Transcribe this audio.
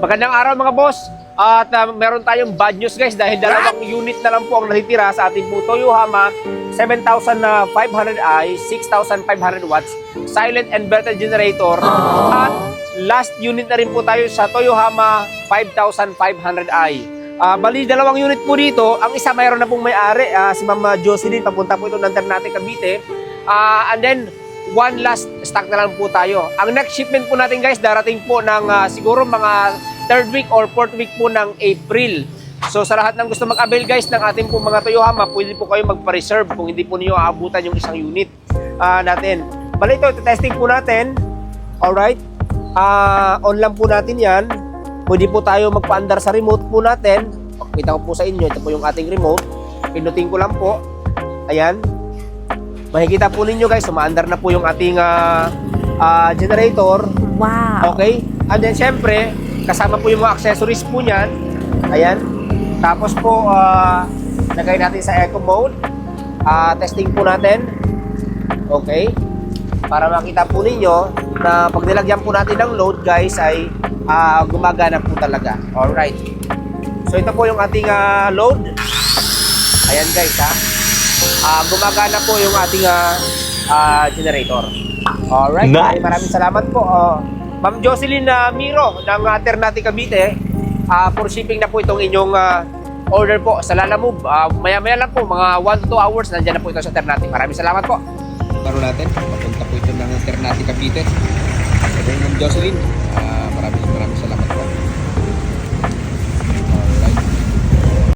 Magandang araw mga boss. At meron tayong bad news guys dahil dalawang unit na lang po ang natitira sa ating po Toyohama 7500i, 6500 watts, silent inverter generator. At last unit na rin po tayo sa Toyohama 5500i. Bali, dalawang unit po dito. Ang isa mayroon na pong may-ari, si Ma'am Jocelyn, papunta po ito ng Ternate, Cavite. And then, one last stock na lang po tayo. Ang next shipment po natin guys, darating po ng siguro mga 3rd week or 4th week po ng April. So sa lahat ng gusto mag-avail guys ng ating po mga Toyohama, pwede po kayo magpa-reserve kung hindi po niyo aabutan yung isang unit natin. Bali ito testing po natin. Alright. On lang po natin yan. Pwede po tayo magpa-andar sa remote po natin. Pakita ko po sa inyo. Ito po yung ating remote. Pinutin ko lang po. Ayan. Makikita po ninyo guys, sumaandar na po yung ating generator. Wow. Okay? And then syempre, kasama po yung mga accessories po niyan. Ayan. Tapos po, lagay natin sa eco mode. Testing po natin. Okay? Para makita po ninyo na pag nilagyan po natin ng load guys ay gumagana po talaga. Alright. So ito po yung ating load. Ayan guys gumagana po yung ating generator. Alright. Nice. Maraming salamat po. Ma'am Jocelyn Miro ng Ternate, Cavite. For shipping na po itong inyong order po sa Lalamove. Maya-maya lang po, mga 1 to 2 hours, nandiyan na po ito sa Ternate. Maraming salamat po. Baro natin, papunta po ito ng Ternate, Cavite. Sabi ng Ma'am Jocelyn, maraming salamat po.